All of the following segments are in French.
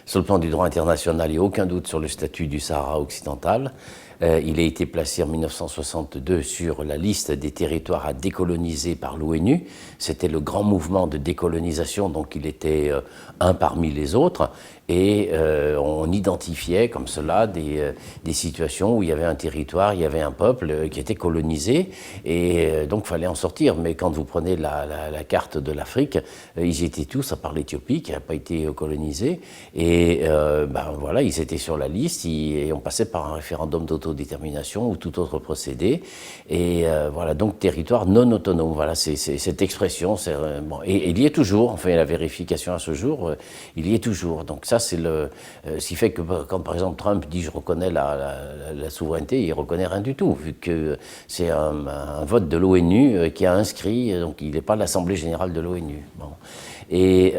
Sur le plan du droit international, il n'y a aucun doute sur le statut du Sahara occidental. Il a été placé en 1962 sur la liste des territoires à décoloniser par l'ONU. C'était le grand mouvement de décolonisation, donc il était un parmi les autres. Et on identifiait comme cela des situations où il y avait un territoire, il y avait un peuple qui était colonisé, et donc il fallait en sortir. Mais quand vous prenez la carte de l'Afrique, ils y étaient tous, à part l'Éthiopie qui n'a pas été colonisée, et voilà, ils étaient sur la liste, et on passait par un référendum d'autodétermination ou tout autre procédé, et voilà, donc territoire non autonome. Voilà, c'est cette expression, bon, et il y est toujours, enfin la vérification à ce jour, il y est toujours. Donc ça, c'est ce qui fait que quand par exemple Trump dit je reconnais la souveraineté, il ne reconnaît rien du tout, vu que c'est un vote de l'ONU qui a inscrit, donc il n'est pas l'Assemblée générale de l'ONU. Bon. Et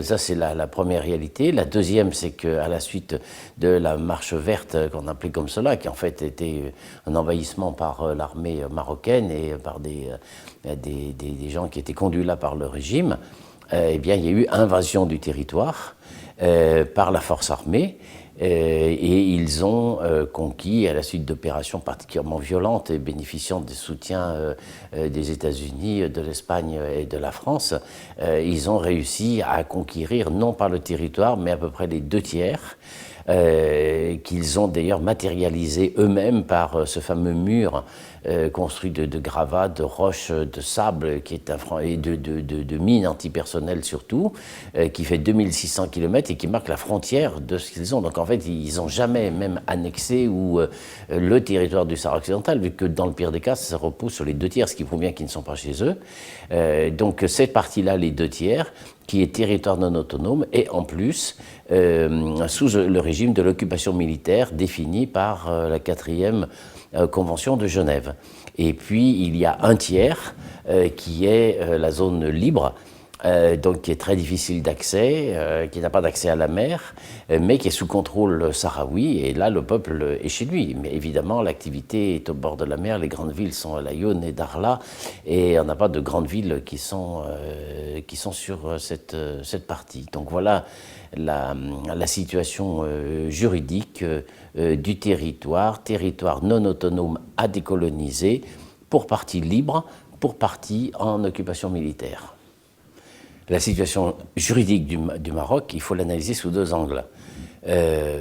ça, c'est la première réalité. La deuxième, c'est qu'à la suite de la marche verte, qu'on appelait comme cela, qui en fait était un envahissement par l'armée marocaine et par des gens qui étaient conduits là par le régime, eh bien, il y a eu invasion du territoire par la force armée, et ils ont conquis, à la suite d'opérations particulièrement violentes et bénéficiant des soutiens des États-Unis, de l'Espagne et de la France, ils ont réussi à conquérir non pas le territoire, mais à peu près les 2/3, qu'ils ont d'ailleurs matérialisé eux-mêmes par ce fameux mur construit de gravats, de roches, de sable, qui est et de mines antipersonnelles surtout, qui fait 2600 km et qui marque la frontière de ce qu'ils ont. Donc en fait, ils n'ont jamais même annexé le territoire du Sahara occidental, vu que dans le pire des cas, ça repose sur les 2/3, ce qui prouve bien qu'ils ne sont pas chez eux. Donc cette partie-là, les 2/3, qui est territoire non autonome, et en plus sous le régime de l'occupation militaire défini par la 4e Convention de Genève. Et puis il y a 1/3 qui est la zone libre, donc qui est très difficile d'accès, qui n'a pas d'accès à la mer, mais qui est sous contrôle sahraoui, et là le peuple est chez lui. Mais évidemment l'activité est au bord de la mer, les grandes villes sont à Laayoune et Dakhla, et on n'a pas de grandes villes qui sont sur cette partie. Donc voilà la situation juridique du territoire non autonome à décoloniser, pour partie libre, pour partie en occupation militaire. La situation juridique du Maroc, il faut l'analyser sous 2 angles.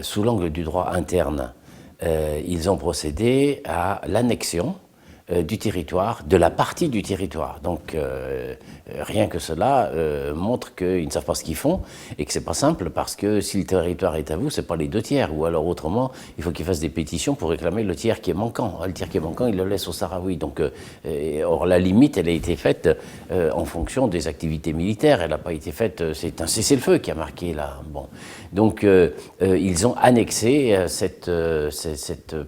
Sous l'angle du droit interne, ils ont procédé à l'annexion du territoire, de la partie du territoire. Donc rien que cela montre qu'ils ne savent pas ce qu'ils font, et que c'est pas simple, parce que si le territoire est à vous, c'est pas les 2/3, ou alors autrement, il faut qu'ils fassent des pétitions pour réclamer le tiers qui est manquant. Le tiers qui est manquant, ils le laissent aux Sahraouis. Donc, or la limite, elle a été faite en fonction des activités militaires. Elle n'a pas été faite. C'est un cessez-le-feu qui a marqué là. Bon, donc ils ont annexé cette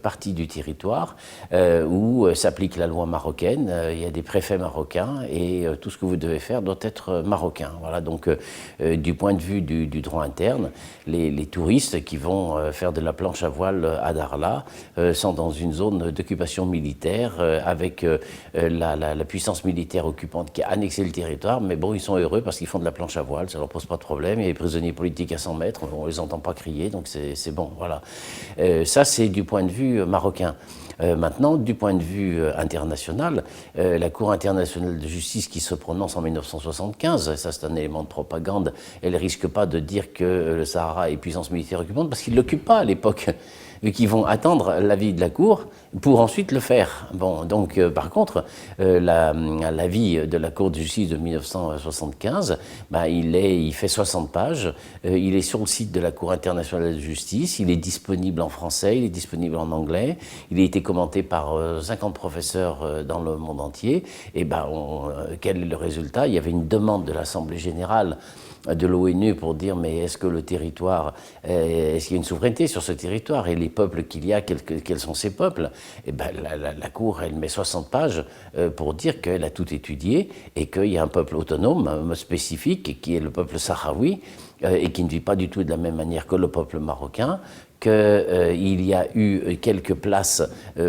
partie du territoire où s'applique la loi marocaine. Il y a des préfets marocains, et tout ce que vous devez faire doit être marocain. Voilà, donc du point de vue du droit interne, les touristes qui vont faire de la planche à voile à Dakhla sont dans une zone d'occupation militaire avec la puissance militaire occupante qui a annexé le territoire, mais bon, ils sont heureux parce qu'ils font de la planche à voile, ça leur pose pas de problème. Il y a des prisonniers politiques à 100 mètres, on les entend pas crier, donc c'est bon, voilà. Ça, c'est du point de vue marocain. Maintenant, du point de vue international, la Cour internationale de justice qui se prononce en 1975, ça c'est un élément de propagande, elle ne risque pas de dire que le Sahara est puissance militaire occupante, parce qu'il ne l'occupe pas à l'époque, vu qu'ils vont attendre l'avis de la Cour pour ensuite le faire. Bon, donc par contre, l'avis de la Cour de justice de 1975, il fait 60 pages, il est sur le site de la Cour internationale de justice, il est disponible en français, il est disponible en anglais, il a été commenté par 50 professeurs dans le monde entier, et quel est le résultat? Il y avait une demande de l'Assemblée générale de l'ONU pour dire mais est-ce que le territoire, est-ce qu'il y a une souveraineté sur ce territoire, et les peuples qu'il y a, quels sont ces peuples? Et la Cour, elle met 60 pages pour dire qu'elle a tout étudié, et qu'il y a un peuple autonome spécifique qui est le peuple sahraoui, et qui ne vit pas du tout de la même manière que le peuple marocain, qu'il y a eu quelques places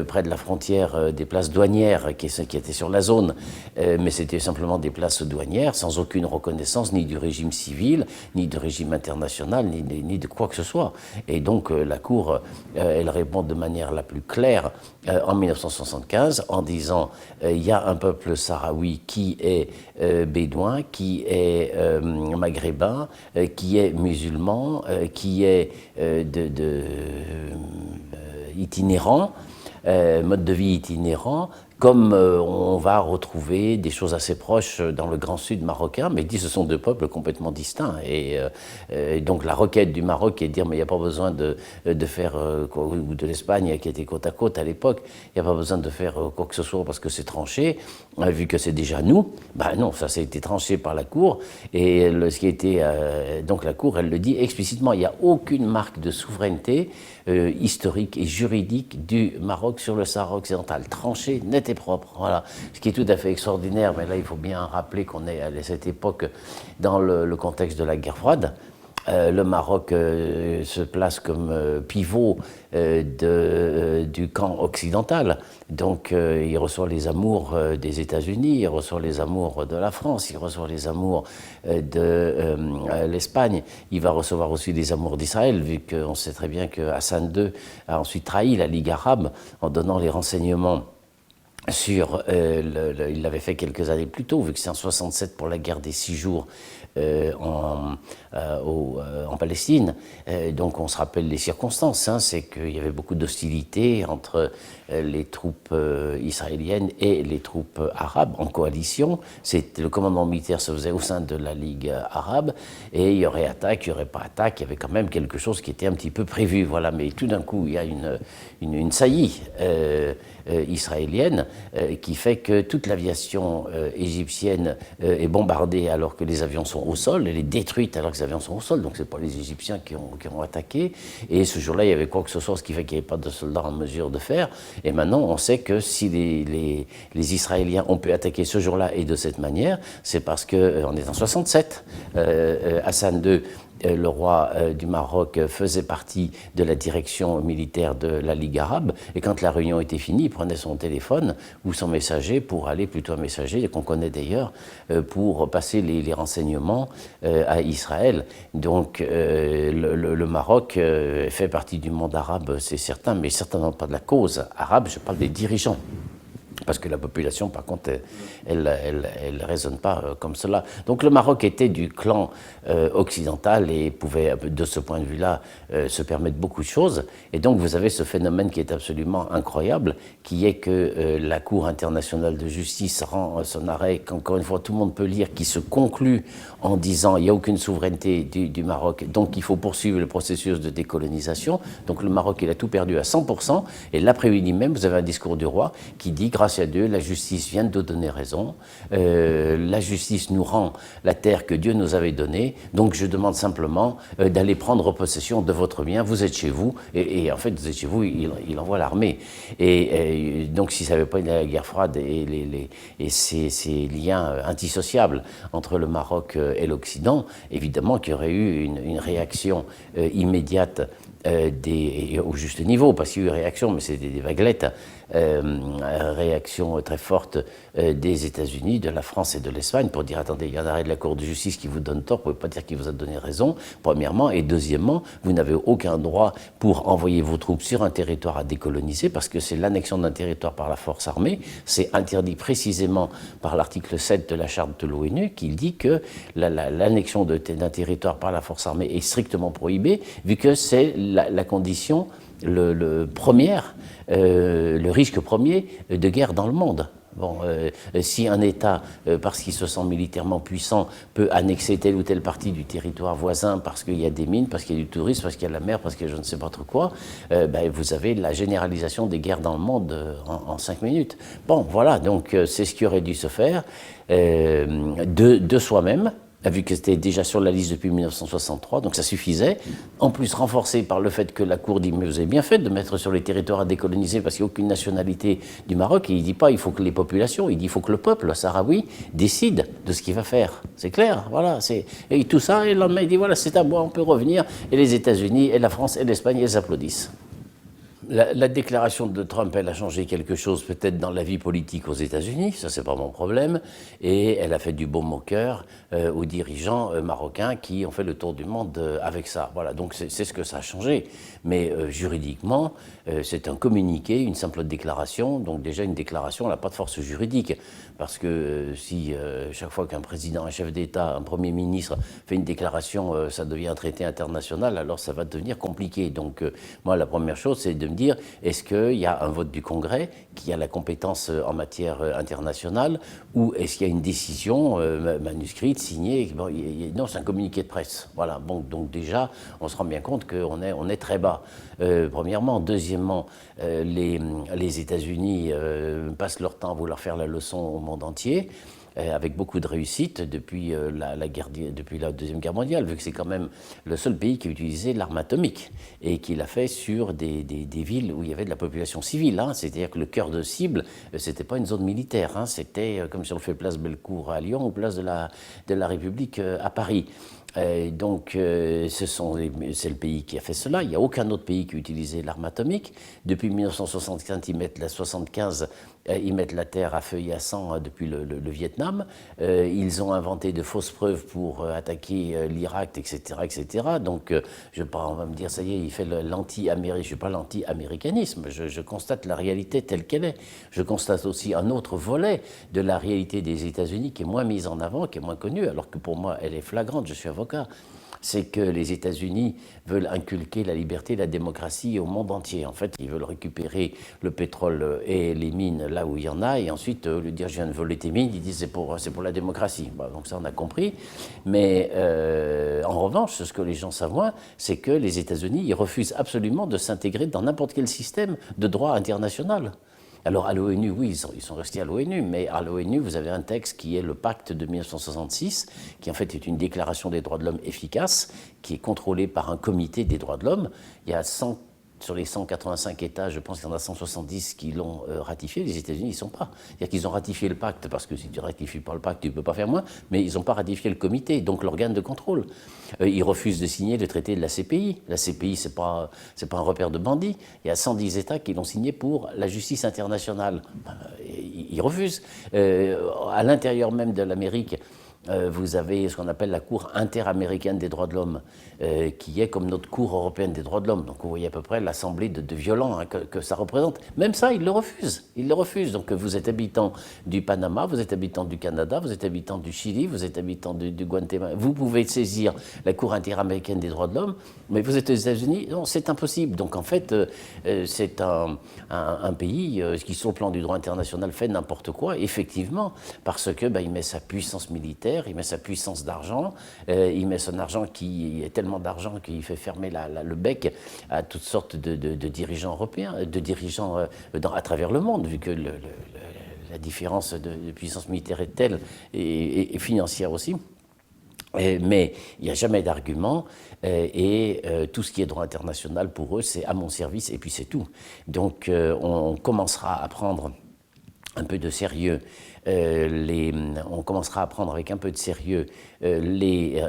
près de la frontière, des places douanières qui étaient sur la zone, mais c'était simplement des places douanières sans aucune reconnaissance ni du régime civil, ni du régime international, ni de quoi que ce soit. Et donc la Cour, elle répond de manière la plus claire en 1975 en disant il y a un peuple sahraoui qui est bédouin, qui est maghrébin, qui est musulman, qui est itinérant, mode de vie itinérant, comme on va retrouver des choses assez proches dans le Grand Sud marocain, mais dit ce sont deux peuples complètement distincts. Et donc la requête du Maroc est de dire mais il n'y a pas besoin de faire, ou de l'Espagne qui était côte à côte à l'époque, il n'y a pas besoin de faire quoi que ce soit parce que c'est tranché, vu que c'est déjà nous. Ben non, ça a été tranché par la Cour. Et ce qui était, donc la Cour, elle le dit explicitement, il n'y a aucune marque de souveraineté historique et juridique du Maroc sur le Sahara occidental, tranché, net et propre. Voilà. Ce qui est tout à fait extraordinaire, mais là il faut bien rappeler qu'on est à cette époque dans le contexte de la guerre froide. Le Maroc se place comme pivot du camp occidental. Donc il reçoit les amours des États-Unis, il reçoit les amours de la France, il reçoit les amours de l'Espagne. Il va recevoir aussi les amours d'Israël, vu qu'on sait très bien que Hassan II a ensuite trahi la Ligue arabe en donnant les renseignements sur, il l'avait fait quelques années plus tôt, vu que c'est en 67 pour la guerre des 6 jours en Palestine. Donc on se rappelle les circonstances, hein, c'est qu'il y avait beaucoup d'hostilité entre les troupes israéliennes et les troupes arabes en coalition. Le commandement militaire se faisait au sein de la Ligue arabe, et il y aurait attaque, il n'y aurait pas attaque, il y avait quand même quelque chose qui était un petit peu prévu. Voilà. Mais tout d'un coup, il y a une saillie israélienne qui fait que toute l'aviation égyptienne est bombardée alors que les avions sont au sol, elle est détruite alors que les avions sont au sol, donc ce n'est pas les Égyptiens qui ont attaqué. Et ce jour-là, il y avait quoi que ce soit, ce qui fait qu'il n'y avait pas de soldats en mesure de faire. Et maintenant, on sait que si les Israéliens ont pu attaquer ce jour-là et de cette manière, c'est parce qu'on est en 67. Hassan II, le roi du Maroc, faisait partie de la direction militaire de la Ligue arabe, et quand la réunion était finie, il prenait son téléphone ou son messager pour aller, plutôt un messager qu'on connaît d'ailleurs, pour passer les renseignements à Israël. Donc le Maroc fait partie du monde arabe, c'est certain, mais certainement pas de la cause arabe, je parle des dirigeants. Parce que la population, par contre, elle raisonne pas comme cela. Donc le Maroc était du clan occidental et pouvait, de ce point de vue-là, se permettre beaucoup de choses. Et donc vous avez ce phénomène qui est absolument incroyable, qui est que la Cour internationale de justice rend son arrêt, qu'encore une fois tout le monde peut lire, qui se conclut en disant il n'y a aucune souveraineté du Maroc, donc il faut poursuivre le processus de décolonisation. Donc le Maroc, il a tout perdu à 100%. Et l'après-midi même, vous avez un discours du roi qui dit grâce à Dieu, la justice vient de donner raison. La justice nous rend la terre que Dieu nous avait donnée. Donc je demande simplement d'aller prendre possession de votre bien. Vous êtes chez vous. Et en fait, vous êtes chez vous, il envoie l'armée. Et donc si ça n'avait pas été la guerre froide et ces liens indissociables entre le Maroc et l'Occident, évidemment qu'il y aurait eu une réaction immédiate au juste niveau, parce qu'il y a eu réaction, mais c'était des vaguelettes, réaction très forte des États-Unis, de la France et de l'Espagne pour dire attendez, il y a un arrêt de la Cour de justice qui vous donne tort, vous ne pouvez pas dire qu'il vous a donné raison, premièrement, et deuxièmement, vous n'avez aucun droit pour envoyer vos troupes sur un territoire à décoloniser, parce que c'est l'annexion d'un territoire par la force armée, c'est interdit précisément par l'article 7 de la charte de l'ONU, qui dit que l'annexion d'un territoire par la force armée est strictement prohibée, vu que c'est la condition le risque premier de guerre dans le monde. Bon, si un État, parce qu'il se sent militairement puissant, peut annexer telle ou telle partie du territoire voisin parce qu'il y a des mines, parce qu'il y a du tourisme, parce qu'il y a la mer, parce qu'il y a je ne sais pas trop quoi, vous avez la généralisation des guerres dans le monde en 5 minutes. Bon, voilà, donc c'est ce qui aurait dû se faire de soi-même. vu que c'était déjà sur la liste depuis 1963, donc ça suffisait. En plus, renforcé par le fait que la Cour dit, mais vous avez bien fait de mettre sur les territoires à décoloniser parce qu'il n'y a aucune nationalité du Maroc. Et il ne dit pas il faut que les populations, il dit il faut que le peuple sahraoui décide de ce qu'il va faire. C'est clair, voilà. Et tout ça, et le lendemain, il dit voilà, c'est à moi, on peut revenir. Et les États-Unis, et la France, et l'Espagne, elles applaudissent. La déclaration de Trump, elle a changé quelque chose peut-être dans la vie politique aux États-Unis, ça c'est pas mon problème, et elle a fait du baume au cœur aux dirigeants marocains qui ont fait le tour du monde avec ça. Voilà, donc c'est ce que ça a changé. Mais juridiquement, c'est un communiqué, une simple déclaration, donc déjà une déclaration, elle n'a pas de force juridique, parce que si chaque fois qu'un président, un chef d'État, un Premier ministre fait une déclaration, ça devient un traité international, alors ça va devenir compliqué. Donc moi, la première chose, c'est de me dire, est-ce qu'il y a un vote du Congrès qui a la compétence en matière internationale, ou est-ce qu'il y a une décision manuscrite, signée? Bon, non, c'est un communiqué de presse. Voilà, bon, donc déjà, on se rend bien compte qu'on est très bas. Premièrement. Deuxièmement, les États-Unis passent leur temps à vouloir faire la leçon au monde entier, avec beaucoup de réussite depuis la Deuxième Guerre mondiale, vu que c'est quand même le seul pays qui a utilisé l'arme atomique et qui l'a fait sur des villes où il y avait de la population civile. Hein. C'est-à-dire que le cœur de cible, c'était pas une zone militaire, hein. C'était comme si on le fait place Bellecour à Lyon ou place de la République à Paris. Donc, c'est le pays qui a fait cela. Il n'y a aucun autre pays qui a utilisé l'arme atomique. Depuis 1975, ils mettent la terre à feu et à sang depuis le Vietnam. Ils ont inventé de fausses preuves pour attaquer l'Irak, etc., etc. Donc, on va me dire, ça y est, il fait l'anti-américanisme. Je ne suis pas l'anti-américanisme. Je constate la réalité telle qu'elle est. Je constate aussi un autre volet de la réalité des États-Unis qui est moins mise en avant, qui est moins connue, alors que pour moi, elle est flagrante. Je suis avocat. C'est que les États-Unis veulent inculquer la liberté et la démocratie au monde entier. En fait, ils veulent récupérer le pétrole et les mines là où il y en a, et ensuite, lui dire je viens de voler tes mines, ils disent c'est pour la démocratie. Bon, donc ça, on a compris. Mais en revanche, ce que les gens savent moins, c'est que les États-Unis, ils refusent absolument de s'intégrer dans n'importe quel système de droit international. Alors à l'ONU, oui, ils sont restés à l'ONU, mais à l'ONU, vous avez un texte qui est le pacte de 1966, qui en fait est une déclaration des droits de l'homme efficace, qui est contrôlée par un comité des droits de l'homme. Il y a sur les 185 États, je pense qu'il y en a 170 qui l'ont ratifié. Les États-Unis, ils ne sont pas. C'est-à-dire qu'ils ont ratifié le pacte, parce que si tu ne ratifies pas le pacte, tu ne peux pas faire moins, mais ils n'ont pas ratifié le comité, donc l'organe de contrôle. Ils refusent de signer le traité de la CPI. La CPI, ce n'est pas un repère de bandits. Il y a 110 États qui l'ont signé pour la justice internationale. Ils refusent. À l'intérieur même de l'Amérique, vous avez ce qu'on appelle la Cour interaméricaine des droits de l'homme, qui est comme notre Cour européenne des droits de l'homme. Donc vous voyez à peu près l'assemblée de violents que ça représente. Même ça, ils le refusent. Ils le refusent. Donc vous êtes habitant du Panama, vous êtes habitant du Canada, vous êtes habitant du Chili, vous êtes habitant du Guatemala. Vous pouvez saisir la Cour interaméricaine des droits de l'homme, mais vous êtes aux États-Unis, non, c'est impossible. Donc en fait, c'est un pays qui, sur le plan du droit international, fait n'importe quoi, effectivement, parce que il met sa puissance militaire, il met sa puissance d'argent, il met son argent qui est tellement d'argent qu'il fait fermer le bec à toutes sortes de dirigeants européens, de dirigeants à travers le monde, vu que la différence de puissance militaire est telle et financière aussi. Mais il n'y a jamais d'argument et tout ce qui est droit international pour eux, c'est à mon service et puis c'est tout. Donc on commencera à prendre un peu de sérieux on commencera à prendre avec un peu de sérieux les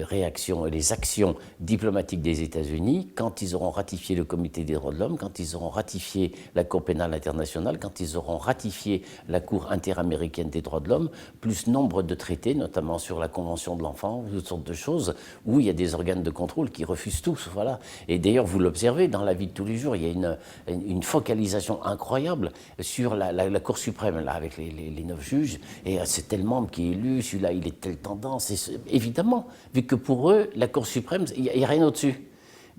réactions et les actions diplomatiques des États-Unis quand ils auront ratifié le Comité des droits de l'homme, quand ils auront ratifié la Cour pénale internationale, quand ils auront ratifié la Cour interaméricaine des droits de l'homme, plus nombre de traités, notamment sur la Convention de l'enfant, toutes sortes de choses, où il y a des organes de contrôle qui refusent tous. Voilà. Et d'ailleurs, vous l'observez dans la vie de tous les jours, il y a une focalisation incroyable sur la Cour suprême, là, avec les 9 juges, et c'est tel membre qui est élu, celui-là il est telle tendance, et évidemment, vu que pour eux, la Cour suprême, il n'y a rien au-dessus.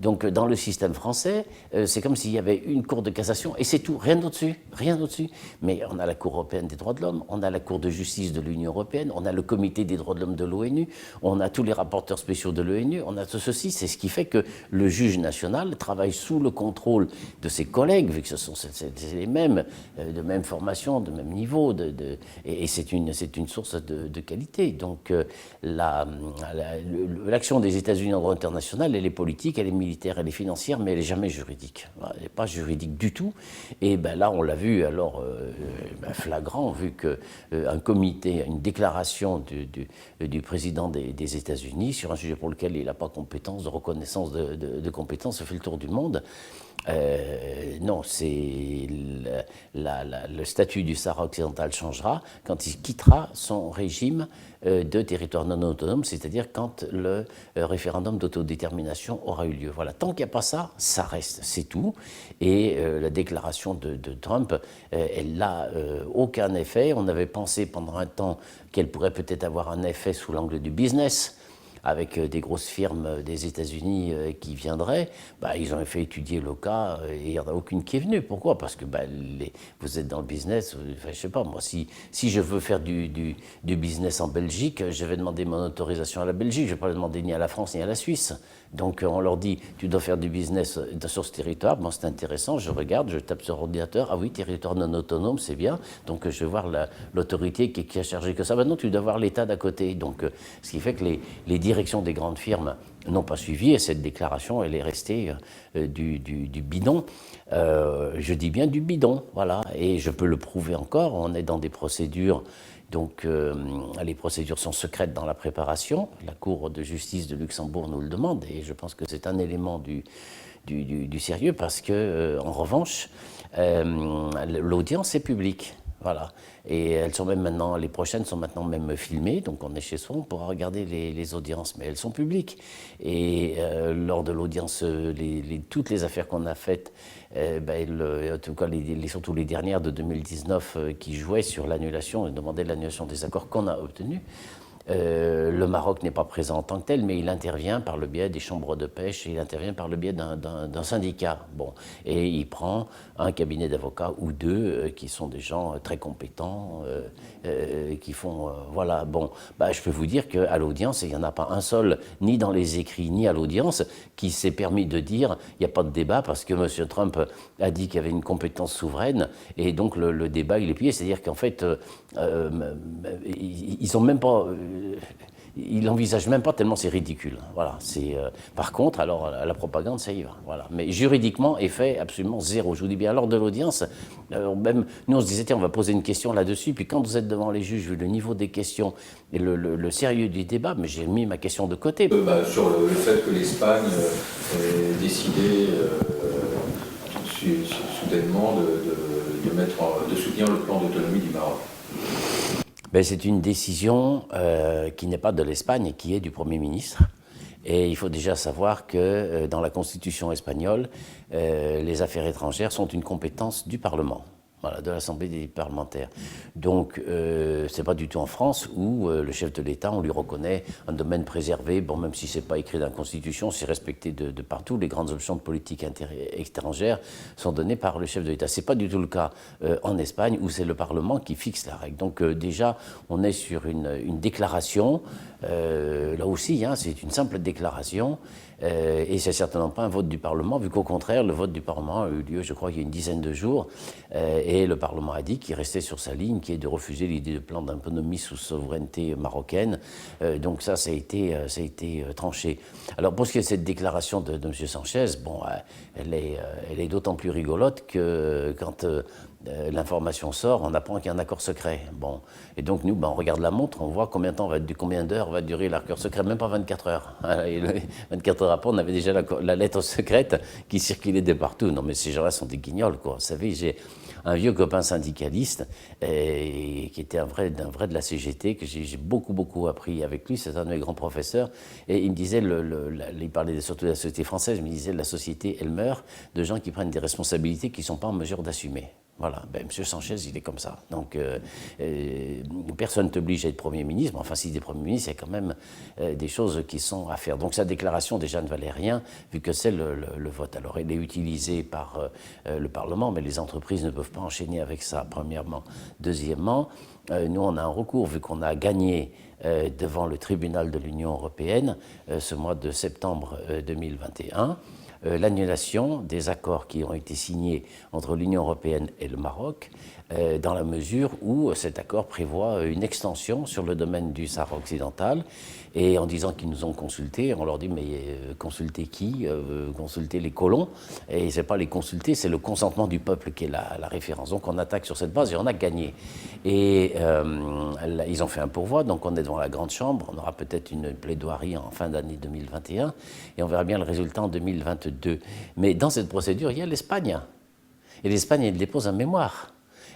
Donc dans le système français, c'est comme s'il y avait une cour de cassation et c'est tout, rien au-dessus, rien au-dessus. Mais on a la Cour européenne des droits de l'homme, on a la Cour de justice de l'Union européenne, on a le Comité des droits de l'homme de l'ONU, on a tous les rapporteurs spéciaux de l'ONU, on a tout ceci. C'est ce qui fait que le juge national travaille sous le contrôle de ses collègues, vu que ce sont les mêmes, de même formation, de même niveau, et c'est une source de qualité. Donc l'action des États-Unis en droit international, elle est politique, elle est militaire, elle est financière, mais elle n'est jamais juridique. Elle n'est pas juridique du tout. Et ben là, on l'a vu alors flagrant, vu qu'un comité, une déclaration du président des États-Unis sur un sujet pour lequel il n'a pas compétence, de reconnaissance de compétence, ça fait le tour du monde. Non, c'est le statut du Sahara occidental changera quand il quittera son régime de territoire non autonome, c'est-à-dire quand le référendum d'autodétermination aura eu lieu. Voilà, tant qu'il n'y a pas ça, ça reste, c'est tout. Et la déclaration de Trump, elle n'a aucun effet. On avait pensé pendant un temps qu'elle pourrait peut-être avoir un effet sous l'angle du business, avec des grosses firmes des États-Unis qui viendraient. Ils ont fait étudier le cas et il n'y en a aucune qui est venue. Pourquoi? Parce que vous êtes dans le business, je ne sais pas, moi, si je veux faire du business en Belgique, je vais demander mon autorisation à la Belgique, je ne vais pas le demander ni à la France ni à la Suisse. Donc on leur dit, tu dois faire du business sur ce territoire, bon c'est intéressant, je regarde, je tape sur ordinateur, ah oui, territoire non autonome, c'est bien, donc je vais voir l'autorité qui a chargé que ça. Non, tu dois voir l'État d'à côté. Donc ce qui fait que les directions des grandes firmes n'ont pas suivi, et cette déclaration, elle est restée du bidon. Je dis bien du bidon, voilà, et je peux le prouver encore, on est dans des procédures. Donc les procédures sont secrètes dans la préparation. La Cour de justice de Luxembourg nous le demande et je pense que c'est un élément du sérieux parce que, en revanche, l'audience est publique. Voilà. Et elles sont même maintenant, les prochaines sont maintenant même filmées, donc on est chez soi, on pourra regarder les audiences, mais elles sont publiques. Et lors de l'audience, toutes les affaires qu'on a faites, en tout cas surtout les dernières de 2019 qui jouaient sur l'annulation et demandaient l'annulation des accords qu'on a obtenus, le Maroc n'est pas présent en tant que tel, mais il intervient par le biais des chambres de pêche, il intervient par le biais d'un syndicat. Bon, et il prend un cabinet d'avocats ou deux qui sont des gens très compétents, qui font... voilà, bon, je peux vous dire qu'à l'audience, il n'y en a pas un seul, ni dans les écrits, ni à l'audience, qui s'est permis de dire il n'y a pas de débat parce que M. Trump a dit qu'il y avait une compétence souveraine, et donc le débat, il est plié. C'est-à-dire qu'en fait, ils n'ont même pas... il n'envisage même pas tellement c'est ridicule. Voilà, par contre, alors la propagande, ça y va. Voilà. Mais juridiquement, effet absolument zéro. Je vous dis bien, lors de l'audience, même nous on se disait tiens, on va poser une question là-dessus. Puis quand vous êtes devant les juges, vu le niveau des questions et le sérieux du débat, mais j'ai mis ma question de côté. Sur le fait que l'Espagne ait décidé soudainement de soutenir le plan d'autonomie du Maroc. C'est une décision qui n'est pas de l'Espagne, qui est du Premier ministre. Et il faut déjà savoir que dans la Constitution espagnole, les affaires étrangères sont une compétence du Parlement. Voilà, de l'Assemblée des parlementaires. Donc, c'est pas du tout en France où le chef de l'État, on lui reconnaît un domaine préservé. Bon, même si c'est pas écrit dans la Constitution, c'est respecté de partout. Les grandes options de politique étrangère sont données par le chef de l'État. C'est pas du tout le cas en Espagne où c'est le Parlement qui fixe la règle. Donc, déjà, on est sur une déclaration. Là aussi, c'est une simple déclaration. Et c'est certainement pas un vote du Parlement, vu qu'au contraire, le vote du Parlement a eu lieu, je crois, il y a une dizaine de jours, et le Parlement a dit qu'il restait sur sa ligne, qui est de refuser l'idée de plan d'autonomie sous souveraineté marocaine. Donc ça a été tranché. Alors pour ce qui est de cette déclaration de M. Sanchez, bon, elle est d'autant plus rigolote que quand l'information sort, on apprend qu'il y a un accord secret. Bon. Et donc nous, on regarde la montre, on voit combien d'heures va durer l'accord secret, même pas 24 heures. Et 24 heures après, on avait déjà la lettre secrète qui circulait de partout. Non mais ces gens-là sont des guignols, quoi. Vous savez, j'ai un vieux copain syndicaliste qui était un vrai de la CGT, que j'ai beaucoup appris avec lui, c'est un de mes grands professeurs, et il me disait, il parlait surtout de la société française, mais il disait la société, elle meurt de gens qui prennent des responsabilités qui ne sont pas en mesure d'assumer. Voilà, ben, M. Sanchez, il est comme ça. Donc, personne ne t'oblige à être Premier ministre, mais enfin, si tu es Premier ministre, il y a quand même des choses qui sont à faire. Donc, sa déclaration, déjà, ne valait rien, vu que c'est le vote. Alors, elle est utilisée par le Parlement, mais les entreprises ne peuvent pas enchaîner avec ça, premièrement. Deuxièmement, nous, on a un recours, vu qu'on a gagné devant le tribunal de l'Union européenne ce mois de septembre 2021. L'annulation des accords qui ont été signés entre l'Union européenne et le Maroc, dans la mesure où cet accord prévoit une extension sur le domaine du Sahara occidental. Et en disant qu'ils nous ont consultés, on leur dit mais consulter qui? Consulter les colons. Et ce n'est pas les consulter, c'est le consentement du peuple qui est la référence. Donc on attaque sur cette base et on a gagné. Et ils ont fait un pourvoi, donc on est devant la grande chambre. On aura peut-être une plaidoirie en fin d'année 2021 et on verra bien le résultat en 2022. Mais dans cette procédure, il y a l'Espagne. Et l'Espagne, elle dépose un mémoire.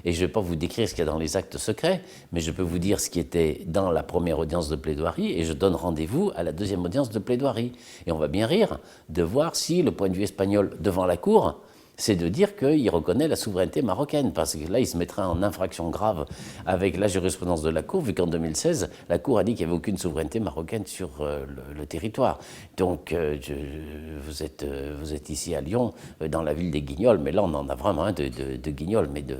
Et je ne vais pas vous décrire ce qu'il y a dans les actes secrets, mais je peux vous dire ce qui était dans la première audience de plaidoirie, et je donne rendez-vous à la deuxième audience de plaidoirie. Et on va bien rire de voir si le point de vue espagnol devant la Cour, c'est de dire qu'il reconnaît la souveraineté marocaine, parce que là, il se mettra en infraction grave avec la jurisprudence de la Cour, vu qu'en 2016, la Cour a dit qu'il n'y avait aucune souveraineté marocaine sur le territoire. Donc, vous êtes ici à Lyon, dans la ville des Guignols, mais là, on en a vraiment un de Guignols, mais de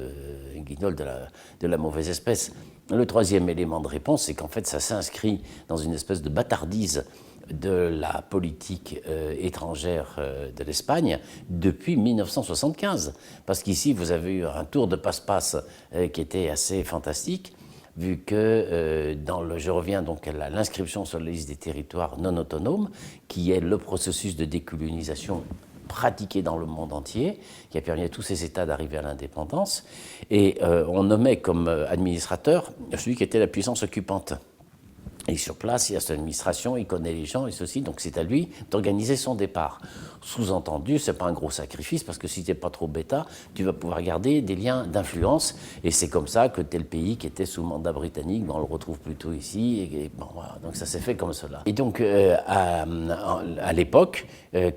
Guignol de la mauvaise espèce. Le troisième élément de réponse, c'est qu'en fait, ça s'inscrit dans une espèce de bâtardise de la politique étrangère de l'Espagne depuis 1975. Parce qu'ici, vous avez eu un tour de passe-passe qui était assez fantastique, vu que je reviens donc à l'inscription sur la liste des territoires non autonomes, qui est le processus de décolonisation pratiqué dans le monde entier, qui a permis à tous ces États d'arriver à l'indépendance. Et on nommait comme administrateur celui qui était la puissance occupante. Et sur place, il y a cette administration, il connaît les gens et ceci, donc c'est à lui d'organiser son départ. Sous-entendu, c'est pas un gros sacrifice, parce que si tu n'es pas trop bêta, tu vas pouvoir garder des liens d'influence, et c'est comme ça que tel pays qui était sous mandat britannique, on le retrouve plutôt ici, et bon, voilà, donc ça s'est fait comme cela. Et donc, à l'époque,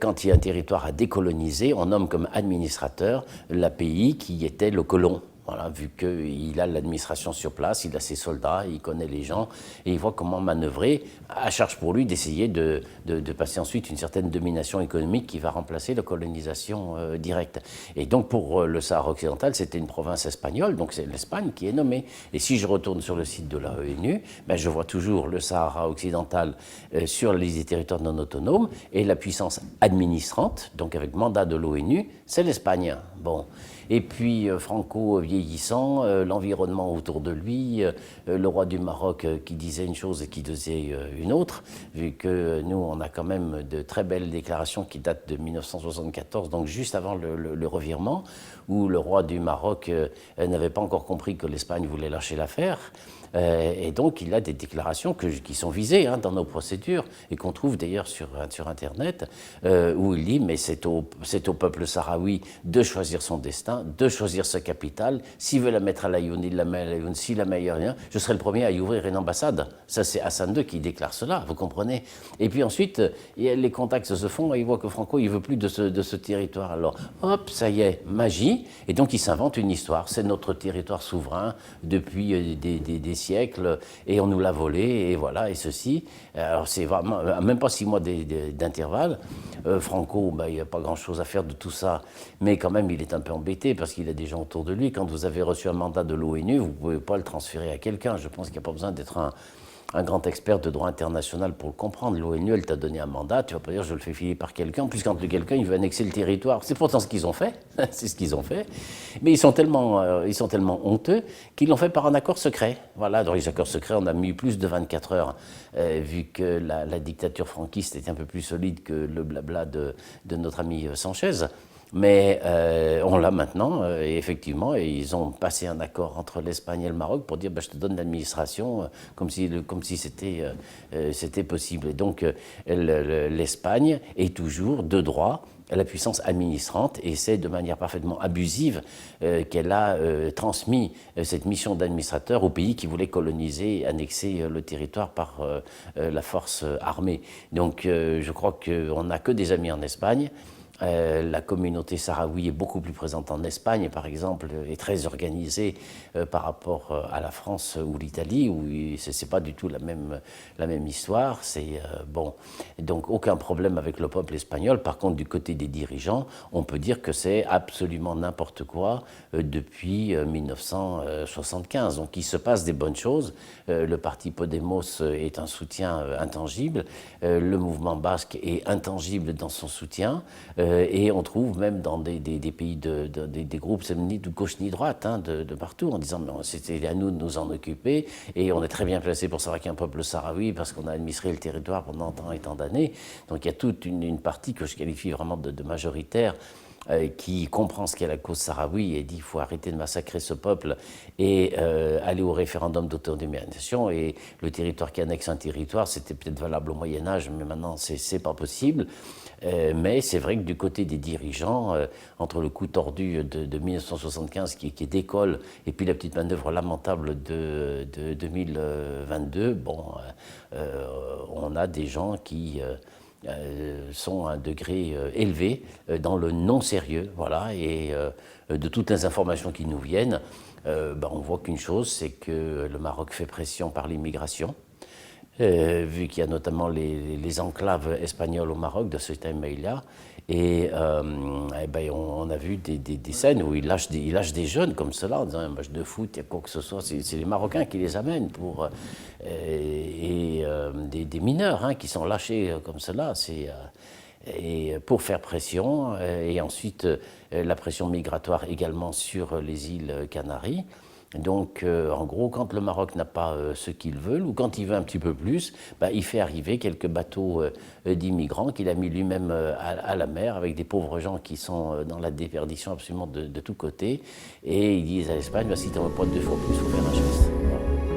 quand il y a un territoire à décoloniser, on nomme comme administrateur le pays qui était le colon. Voilà, vu qu'il a l'administration sur place, il a ses soldats, il connaît les gens, et il voit comment manœuvrer, à charge pour lui d'essayer de passer ensuite une certaine domination économique qui va remplacer la colonisation directe. Et donc pour le Sahara occidental, c'était une province espagnole, donc c'est l'Espagne qui est nommée. Et si je retourne sur le site de l'ONU, ben je vois toujours le Sahara occidental sur la liste des territoires non autonomes, et la puissance administrante, donc avec mandat de l'ONU, c'est l'Espagne. Bon. Et puis Franco vieillissant, l'environnement autour de lui, le roi du Maroc qui disait une chose et qui disait une autre, vu que nous on a quand même de très belles déclarations qui datent de 1974, donc juste avant le revirement, où le roi du Maroc n'avait pas encore compris que l'Espagne voulait lâcher l'affaire. Et donc il a des déclarations qui sont visées dans nos procédures et qu'on trouve d'ailleurs sur Internet, où il dit mais c'est au peuple sahraoui de choisir son destin, de choisir sa capitale. S'il veut la mettre à l'Aïoun, il la met à l'Aïoun. S'il la met ailleurs, je serai le premier à y ouvrir une ambassade. Ça c'est Hassan II qui déclare cela, vous comprenez. Et puis ensuite les contacts se font et il voit que Franco il veut plus de ce territoire. Alors hop, ça y est, magie. Et donc il s'invente une histoire. C'est notre territoire souverain depuis des siècles et on nous l'a volé et voilà et ceci. Alors c'est vraiment même pas 6 mois d'intervalle. Franco, il n'y a pas grand-chose à faire de tout ça, mais quand même il est un peu embêté parce qu'il a des gens autour de lui. Quand vous avez reçu un mandat de l'ONU, vous ne pouvez pas le transférer à quelqu'un. Je pense qu'il n'y a pas besoin d'être un grand expert de droit international pour le comprendre. L'ONU, elle t'a donné un mandat, tu vas pas dire je le fais filer par quelqu'un, puisque quand quelqu'un il veut annexer le territoire, c'est pourtant ce qu'ils ont fait, c'est ce qu'ils ont fait, mais ils sont tellement honteux qu'ils l'ont fait par un accord secret. Voilà, dans les accords secrets, on a mis plus de 24 heures, vu que la dictature franquiste était un peu plus solide que le blabla de notre ami Sanchez. Mais on l'a maintenant, et effectivement, et ils ont passé un accord entre l'Espagne et le Maroc pour dire je te donne l'administration comme si c'était possible. Et donc l'Espagne est toujours de droit la puissance administrante, et c'est de manière parfaitement abusive qu'elle a transmis cette mission d'administrateur au pays qui voulait coloniser et annexer le territoire par la force armée. Donc je crois qu'on n'a que des amis en Espagne. La communauté sahraoui est beaucoup plus présente en Espagne, par exemple, est très organisée par rapport à la France ou l'Italie, où ce n'est pas du tout la même histoire. C'est bon, donc aucun problème avec le peuple espagnol. Par contre, du côté des dirigeants, on peut dire que c'est absolument n'importe quoi depuis 1975. Donc il se passe des bonnes choses. Le parti Podemos est un soutien intangible. Le mouvement basque est intangible dans son soutien. Et on trouve même dans des pays, des groupes, c'est ni de gauche ni droite, hein, de partout, en disant c'était à nous de nous en occuper, et on est très bien placé pour savoir qu'il y a un peuple sahraoui parce qu'on a administré le territoire pendant tant et tant d'années. Donc il y a toute une partie que je qualifie vraiment de majoritaire, qui comprend ce qu'est la cause sahraoui et dit qu'il faut arrêter de massacrer ce peuple et aller au référendum d'autodétermination. Et le territoire qui annexe un territoire, c'était peut-être valable au Moyen-Âge, mais maintenant c'est pas possible. Mais c'est vrai que du côté des dirigeants, entre le coup tordu de 1975 qui décolle et puis la petite manœuvre lamentable de 2022, bon, on a des gens qui sont à un degré élevé dans le non-sérieux, voilà, et de toutes les informations qui nous viennent, on voit qu'une chose, c'est que le Maroc fait pression par l'immigration. Vu qu'il y a notamment les enclaves espagnoles au Maroc de Ceuta et Melilla, et on a vu des scènes où ils lâchent des jeunes comme cela en disant un match de foot, il y a quoi que ce soit, c'est les Marocains qui les amènent pour des mineurs hein, qui sont lâchés comme cela, et pour faire pression, et ensuite la pression migratoire également sur les îles Canaries. Donc, en gros, quand le Maroc n'a pas ce qu'il veut, ou quand il veut un petit peu plus, il fait arriver quelques bateaux d'immigrants qu'il a mis lui-même à la mer, avec des pauvres gens qui sont dans la déperdition absolument de tous côtés. Et ils disent à l'Espagne, si tu n'en veux pas deux fois plus, il faut faire un geste. Voilà.